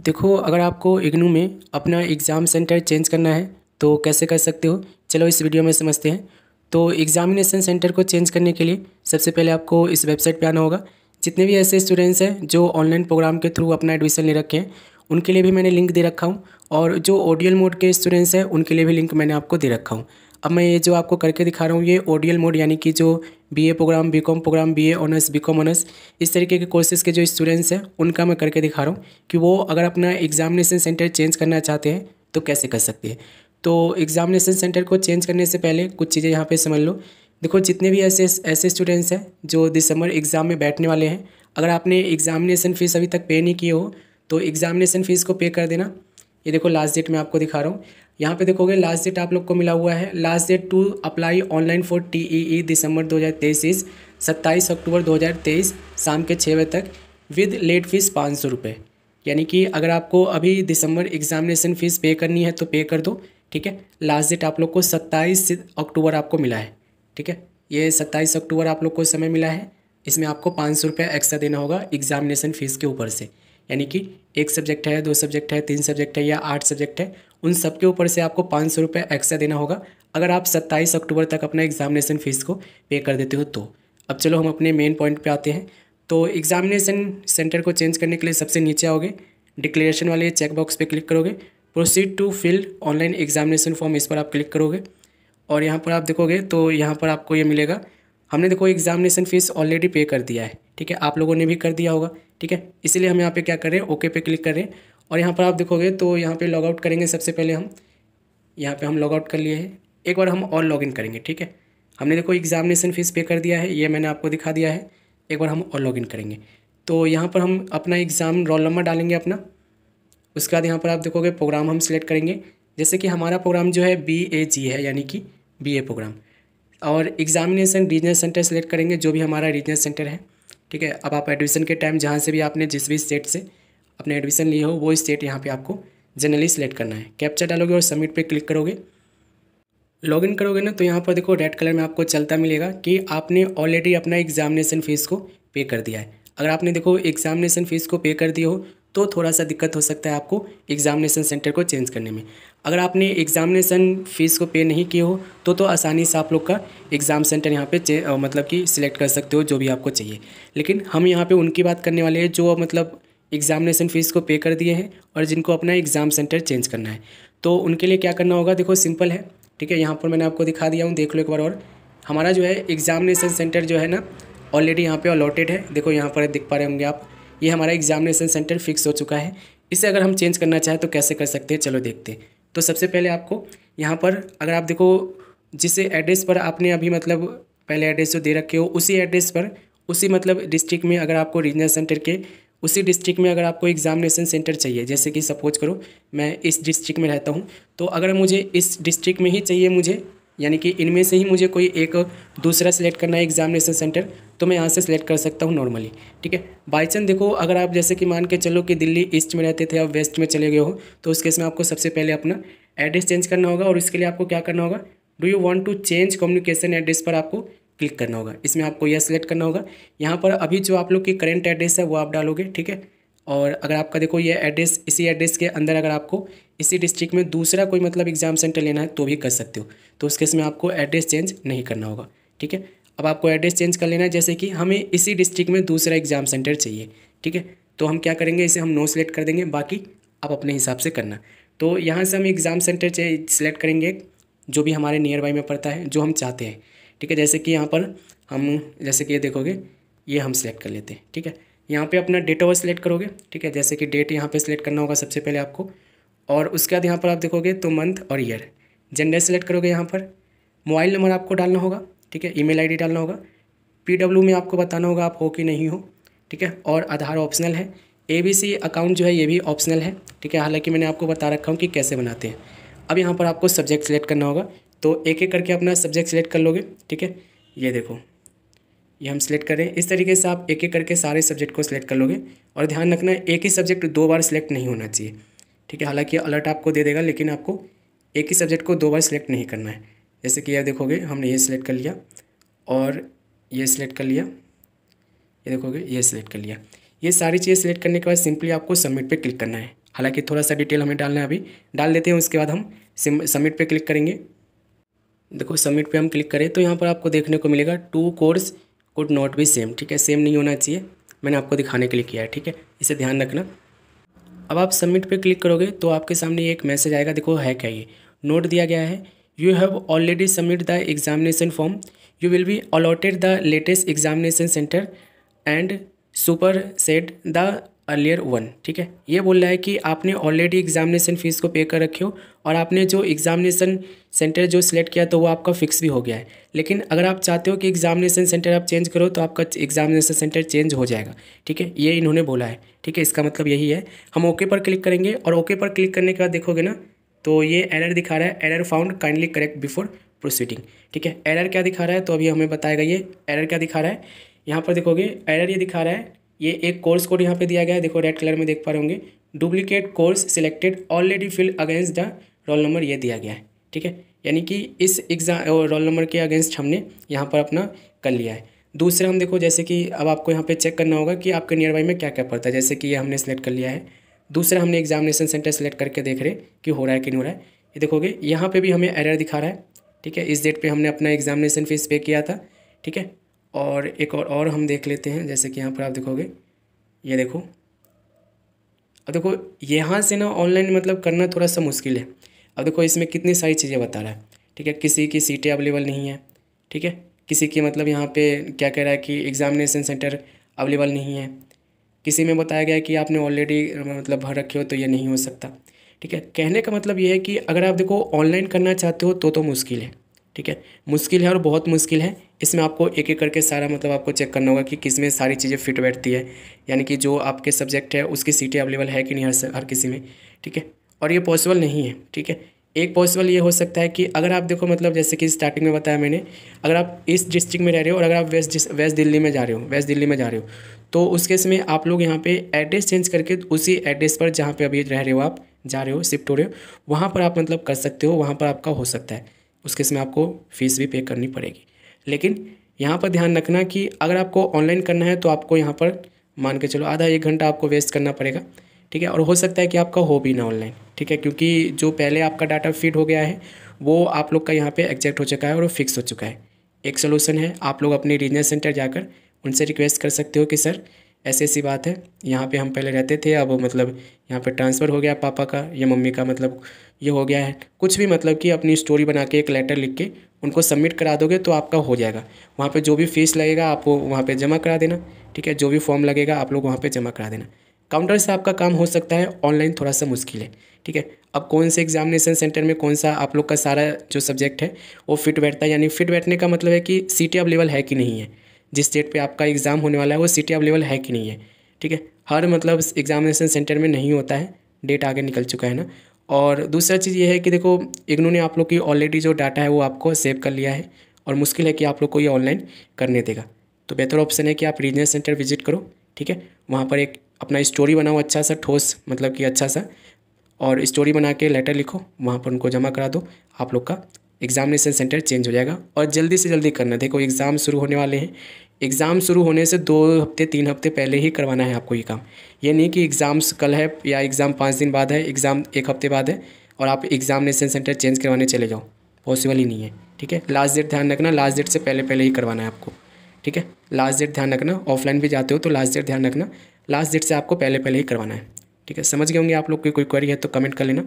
देखो, अगर आपको इग्नू में अपना एग्ज़ाम सेंटर चेंज करना है तो कैसे कर सकते हो, चलो इस वीडियो में समझते हैं। तो एग्ज़ामिनेशन सेंटर को चेंज करने के लिए सबसे पहले आपको इस वेबसाइट पे आना होगा। जितने भी ऐसे स्टूडेंट्स हैं जो ऑनलाइन प्रोग्राम के थ्रू अपना एडमिशन ले रखे हैं, उनके लिए भी मैंने लिंक दे रखा हूँ, और जो ओडीएल मोड के स्टूडेंट्स हैं उनके लिए भी लिंक मैंने आपको दे रखा हूँ। अब मैं ये जो आपको करके दिखा रहा हूँ, ये ओडीएल मोड यानी कि जो BA program, BCom program, BA honours, BCom honours, इस तरीके के कोर्सेज़ के जो स्टूडेंट्स हैं उनका मैं करके दिखा रहा हूँ कि वो अगर अपना एग्ज़ामिनेशन सेंटर चेंज करना चाहते हैं तो कैसे कर सकते हैं। तो एग्ज़ामिनेशन सेंटर को चेंज करने से पहले कुछ चीज़ें यहाँ पे समझ लो। देखो, जितने भी ऐसे स्टूडेंट्स हैं जो दिसंबर एग्ज़ाम में बैठने वाले हैं, अगर आपने एग्ज़ामिनेशन फ़ीस अभी तक पे नहीं की हो तो एग्ज़ामिनेशन फ़ीस को पे कर देना। ये देखो, लास्ट डेट मैं आपको दिखा रहा हूँ। यहाँ पे देखोगे लास्ट डेट आप लोग को मिला हुआ है, last date to apply online for TEE December 2023 is 27 October 2023 शाम के 6 बजे तक विद लेट फीस 500 रुपये। यानी कि अगर आपको अभी दिसंबर एग्ज़ामिनेशन फ़ीस पे करनी है तो पे कर दो, ठीक है। लास्ट डेट आप लोग को 27 अक्टूबर आपको मिला है, ठीक है। ये 27 अक्टूबर आप लोग को समय मिला है। इसमें आपको 500 रुपये एक्स्ट्रा देना होगा एग्ज़ामिनेशन फ़ीस के ऊपर से। यानी कि एक सब्जेक्ट है, 2 सब्जेक्ट है, 3 सब्जेक्ट है या 8 सब्जेक्ट है, उन सब के ऊपर से आपको 500 रुपये एक्स्ट्रा देना होगा अगर आप 27 अक्टूबर तक अपना एग्ज़ामिनेशन फ़ीस को पे कर देते हो तो। अब चलो हम अपने मेन पॉइंट पे आते हैं। तो एग्ज़ामिनेशन सेंटर को चेंज करने के लिए सबसे नीचे आओगे, डिक्लेरेशन वाले चेक बॉक्स पे क्लिक करोगे, proceed to fill online examination form, इस पर आप क्लिक करोगे और यहाँ पर आप देखोगे तो यहाँ पर आपको ये मिलेगा। हमने देखो एग्ज़ामिनेशन फ़ीस ऑलरेडी पे कर दिया है, ठीक है, आप लोगों ने भी कर दिया होगा, ठीक है। इसीलिए हम यहाँ पे क्या कर रहे हैं, ओके पे क्लिक कर रहे हैं। और यहाँ पर आप देखोगे तो यहाँ पे लॉग आउट करेंगे। सबसे पहले हम यहाँ पे लॉग आउट कर लिए हैं, एक बार हम और लॉगिन करेंगे, ठीक है। हमने देखो एग्ज़ामिनेशन फ़ीस पे कर दिया है, ये मैंने आपको दिखा दिया है। एक बार हम और लॉगिन करेंगे तो यहाँ पर हम अपना एग्ज़ाम रोल नंबर डालेंगे अपना। उसके बाद यहाँ पर आप देखोगे प्रोग्राम हम सिलेक्ट करेंगे। जैसे कि हमारा प्रोग्राम जो है BAG है, यानी कि BA प्रोग्राम। और एग्ज़ामिनेशन रीजनल सेंटर सेलेक्ट करेंगे, जो भी हमारा रीजनल सेंटर है, ठीक है। अब आप एडमिशन के टाइम जहाँ से भी आपने जिस भी स्टेट से अपने एडमिशन लिए हो वो स्टेट यहाँ पे आपको जनरली सेलेक्ट करना है। कैप्चा डालोगे और सबमिट पे क्लिक करोगे। लॉगिन करोगे ना तो यहाँ पर देखो रेड कलर में आपको चलता मिलेगा कि आपने ऑलरेडी अपना एग्ज़ामिनेशन फ़ीस को पे कर दिया है। अगर आपने देखो एग्ज़ामिनेशन फ़ीस को पे कर दिया हो तो थोड़ा सा दिक्कत हो सकता है आपको एग्ज़ामिनेशन सेंटर को चेंज करने में। अगर आपने एग्ज़ामिनेशन फ़ीस को पे नहीं किए हो तो आसानी से आप लोग का एग्ज़ाम सेंटर यहाँ पे मतलब कि सिलेक्ट कर सकते हो जो भी आपको चाहिए। लेकिन हम यहाँ पे उनकी बात करने वाले हैं जो मतलब एग्ज़ामिनेशन फ़ीस को पे कर दिए हैं और जिनको अपना एग्ज़ाम सेंटर चेंज करना है। तो उनके लिए क्या करना होगा, देखो सिंपल है, ठीक है। यहाँ पर मैंने आपको दिखा दिया हूँ, देख लो एक बार और। हमारा जो है एग्ज़ामिनेशन सेंटर जो है ना ऑलरेडी यहाँ पे अलॉटेड है। देखो यहाँ पर दिख पा रहे होंगे आप, ये हमारा एग्ज़ामिनेशन सेंटर फिक्स हो चुका है। इसे अगर हम चेंज करना चाहें तो कैसे कर सकते हैं, चलो देखते हैं। तो सबसे पहले आपको यहाँ पर अगर आप देखो जिस एड्रेस पर आपने अभी मतलब पहले एड्रेस जो दे रखे हो उसी एड्रेस पर, उसी मतलब डिस्ट्रिक्ट में, अगर आपको रीजनल सेंटर के उसी डिस्ट्रिक्ट में अगर आपको एग्ज़ामिनेशन सेंटर चाहिए, जैसे कि सपोज करो मैं इस डिस्ट्रिक्ट में रहता हूँ, तो अगर मुझे इस डिस्ट्रिक्ट में ही चाहिए मुझे, यानी कि इनमें से ही मुझे कोई एक दूसरा सेलेक्ट करना है एग्ज़ामिनेशन सेंटर, तो मैं यहाँ से सेलेक्ट कर सकता हूँ नॉर्मली, ठीक है। बाई चांस देखो अगर आप जैसे कि मान के चलो कि दिल्ली ईस्ट में रहते थे, आप वेस्ट में चले गए हो, तो उस केस में आपको सबसे पहले अपना एड्रेस चेंज करना होगा। और इसके लिए आपको क्या करना होगा, do you want to change communication address पर आपको क्लिक करना होगा। इसमें आपको यह सिलेक्ट करना होगा। यहाँ पर अभी जो आप लोग की करंट एड्रेस है वो आप डालोगे, ठीक है। और अगर आपका देखो ये एड्रेस, इसी एड्रेस के अंदर अगर आपको इसी डिस्ट्रिक्ट में दूसरा कोई मतलब एग्ज़ाम सेंटर लेना है तो भी कर सकते हो। तो उस केस में आपको एड्रेस चेंज नहीं करना होगा, ठीक है। अब आपको एड्रेस चेंज कर लेना है, जैसे कि हमें इसी डिस्ट्रिक्ट में दूसरा एग्ज़ाम सेंटर चाहिए, ठीक है। तो हम क्या करेंगे, इसे हम नो सेलेक्ट कर देंगे, बाकी आप अपने हिसाब से करना। तो यहाँ से हम एग्ज़ाम सेंटर सेलेक्ट करेंगे जो भी हमारे नियर बाई में पड़ता है, जो हम चाहते हैं, ठीक है। जैसे कि यहाँ पर हम जैसे कि ये देखोगे ये हम सेलेक्ट कर लेते हैं, ठीक है। यहाँ पे अपना डेट ऑफ बर्थ सेलेक्ट करोगे, ठीक है। जैसे कि डेट यहाँ पे सेलेक्ट करना होगा सबसे पहले आपको, और उसके बाद यहाँ पर आप देखोगे तो मंथ और ईयर। जेंडर सेलेक्ट करोगे, यहाँ पर मोबाइल नंबर आपको डालना होगा, ठीक है। ईमेल आईडी डालना होगा। PW में आपको बताना होगा आप हो कि नहीं हो, ठीक है। और आधार ऑप्शनल है। ABC अकाउंट जो है ये भी ऑप्शनल है, ठीक है। हालांकि मैंने आपको बता रखा हूँ कि कैसे बनाते हैं। अब यहाँ पर आपको सब्जेक्ट सेलेक्ट करना होगा, तो एक एक करके अपना सब्जेक्ट सेलेक्ट कर लोगे, ठीक है। ये देखो ये हम सेलेक्ट करें, इस तरीके से आप एक एक करके सारे सब्जेक्ट को सिलेक्ट कर लोगे। और ध्यान रखना एक ही सब्जेक्ट 2 बार सिलेक्ट नहीं होना चाहिए, ठीक है। हालांकि अलर्ट आपको दे देगा, लेकिन आपको एक ही सब्जेक्ट को 2 बार सिलेक्ट नहीं करना है। जैसे कि यह देखोगे हमने ये सिलेक्ट कर लिया और ये सिलेक्ट कर लिया, ये देखोगे ये सिलेक्ट कर लिया। ये सारी चीज़ें सिलेक्ट करने के बाद सिंपली आपको सबमिट पे क्लिक करना है। हालांकि थोड़ा सा डिटेल हमें डालना है, अभी डाल देते हैं। उसके बाद हम सबमिट पे क्लिक करेंगे। देखो सबमिट पे हम क्लिक करें तो यहाँ पर आपको देखने को मिलेगा 2 codes could not be same, ठीक है, सेम नहीं होना चाहिए, मैंने आपको दिखाने के लिए किया है, ठीक है, इसे ध्यान रखना। अब आप सबमिट पे क्लिक करोगे तो आपके सामने एक मैसेज आएगा, देखो है क्या ये, नोट दिया गया है, you have already submit the examination form, you will be allotted the latest examination centre and super set the earlier one, ठीक है। ये बोल रहा है कि आपने ऑलरेडी एग्जामिनेशन फ़ीस को पे कर रखे हो और आपने जो एग्जामिनेशन सेंटर जो सिलेक्ट किया तो वो आपका फिक्स भी हो गया है, लेकिन अगर आप चाहते हो कि एग्जामिनेशन सेंटर आप चेंज करो तो आपका एग्जामिनेशन सेंटर चेंज हो जाएगा, ठीक है, ये इन्होंने बोला है, ठीक है, इसका मतलब यही है। हम ओके पर क्लिक करेंगे और ओके पर क्लिक करने के बाद देखोगे ना तो ये एरर दिखा रहा है, error found, kindly correct before proceeding, ठीक है। एरर क्या दिखा रहा है तो अभी हमें बताएगा ये एरर क्या दिखा रहा है। यहाँ पर देखोगे एरर ये दिखा रहा है, ये एक कोर्स कोड यहाँ पे दिया गया है, देखो रेड कलर में देख पा रहे होंगे, duplicate course selected already field against the roll number, ये दिया गया है, ठीक है, यानी कि इस एग्जाम रोल नंबर के अगेंस्ट हमने यहाँ पर अपना कर लिया है। दूसरा हम देखो जैसे कि अब आपको यहाँ पे चेक करना होगा कि आपके नियर बाई में क्या क्या पड़ता है, जैसे कि ये हमने सेलेक्ट कर लिया है। दूसरा हमने एग्जामिनेशन सेंटर सेलेक्ट करके देख रहे कि हो रहा है कि नहीं हो रहा है। ये देखोगे यहाँ पे भी हमें एरर दिखा रहा है, ठीक है, इस डेट पे हमने अपना एग्जामिनेशन फीस पे किया था, ठीक है। और एक और हम देख लेते हैं, जैसे कि यहाँ पर आप देखोगे, ये देखो, अब देखो यहाँ से ना ऑनलाइन मतलब करना थोड़ा सा मुश्किल है। अब देखो इसमें कितनी सारी चीज़ें बता रहा है, ठीक है, किसी की सीटें अवेलेबल नहीं है, ठीक है, किसी की मतलब यहाँ पे क्या कह रहा है कि एग्जामिनेशन सेंटर अवेलेबल नहीं है, किसी में बताया गया है कि आपने ऑलरेडी मतलब भर रखे हो तो ये नहीं हो सकता, ठीक है। कहने का मतलब ये है कि अगर आप देखो ऑनलाइन करना चाहते हो तो मुश्किल है, ठीक है, मुश्किल है और बहुत मुश्किल है। इसमें आपको एक एक करके सारा मतलब आपको चेक करना होगा कि किस में सारी चीज़ें फिट बैठती है, यानी कि जो आपके सब्जेक्ट है उसकी सीटें अवेलेबल है कि नहीं हर किसी में, ठीक है। और ये पॉसिबल नहीं है, ठीक है। एक पॉसिबल ये हो सकता है कि अगर आप देखो मतलब जैसे कि स्टार्टिंग में बताया मैंने, अगर आप इस डिस्ट्रिक्ट में रह रहे हो और अगर आप वेस्ट दिल्ली में जा रहे हो तो उस केस में आप लोग यहाँ पे एड्रेस चेंज करके उसी एड्रेस पर जहाँ पे अभी रह रहे हो आप जा रहे हो शिफ्ट हो रहे हो वहाँ पर आप मतलब कर सकते हो, वहाँ पर आपका हो सकता है। उस केस में आपको फ़ीस भी पे करनी पड़ेगी, लेकिन यहाँ पर ध्यान रखना कि अगर आपको ऑनलाइन करना है तो आपको यहाँ पर मान के चलो आधा 1 घंटा आपको वेस्ट करना पड़ेगा, ठीक है। और हो सकता है कि आपका हो भी ना ऑनलाइन, ठीक है, क्योंकि जो पहले आपका डाटा फीड हो गया है वो आप लोग का यहाँ पे एग्जैक्ट हो चुका है और वो फिक्स हो चुका है। एक सोल्यूशन है, आप लोग अपने रीजनल सेंटर जाकर उनसे रिक्वेस्ट कर सकते हो कि सर ऐसी ऐसी बात है, यहाँ पे हम पहले रहते थे, अब मतलब यहाँ पे ट्रांसफ़र हो गया पापा का या मम्मी का, मतलब ये हो गया है, कुछ भी मतलब कि अपनी स्टोरी बना के एक लेटर लिख के उनको सबमिट करा दोगे तो आपका हो जाएगा। वहाँ पे जो भी फ़ीस लगेगा आप वहाँ पे जमा करा देना, ठीक है, जो भी फॉर्म लगेगा आप लोग वहाँ पे जमा करा देना। काउंटर से आपका काम हो सकता है, ऑनलाइन थोड़ा सा मुश्किल है, ठीक है। अब कौन से एग्जामिनेशन सेंटर में कौन सा आप लोग का सारा जो सब्जेक्ट है वो फिट बैठता है, यानी फिट बैठने का मतलब है कि सीटें अवेलेबल है कि नहीं है, जिस डेट पे आपका एग्ज़ाम होने वाला है वो सीटें अवेलेबल है कि नहीं है, ठीक है। हर मतलब एग्जामिनेशन सेंटर में नहीं होता है, डेट आगे निकल चुका है ना। और दूसरा चीज़ ये है कि देखो इग्नू ने आप लोग की ऑलरेडी जो डाटा है वो आपको सेव कर लिया है और मुश्किल है कि आप लोग को ये ऑनलाइन करने देगा। तो बेहतर ऑप्शन है कि आप रीजनल सेंटर विजिट करो, ठीक है, वहाँ पर एक अपना स्टोरी बनाओ अच्छा सा ठोस, मतलब कि अच्छा सा, और स्टोरी बना के लेटर लिखो, वहाँ पर उनको जमा करा दो, आप लोग का एग्जामिनेशन सेंटर चेंज हो जाएगा। और जल्दी से जल्दी करना, देखो एग्ज़ाम शुरू होने वाले हैं, एग्ज़ाम शुरू होने से 2 हफ्ते 3 हफ्ते पहले ही करवाना है आपको ये काम। ये नहीं कि एग्ज़ाम्स कल है या एग्ज़ाम 5 दिन बाद है, एग्ज़ाम 1 हफ्ते बाद है और आप एग्जामिनेशन सेंटर चेंज करवाने चले जाओ, पॉसिबल ही नहीं है, ठीक है। लास्ट डेट ध्यान रखना, लास्ट डेट से पहले ही करवाना है आपको, ठीक है। लास्ट डेट ध्यान रखना, ऑफलाइन भी जाते हो तो लास्ट डेट ध्यान रखना, लास्ट डेट से आपको पहले ही करवाना है, ठीक है। समझ गए होंगे आप लोग, की कोई क्वेरी है तो कमेंट कर लेना।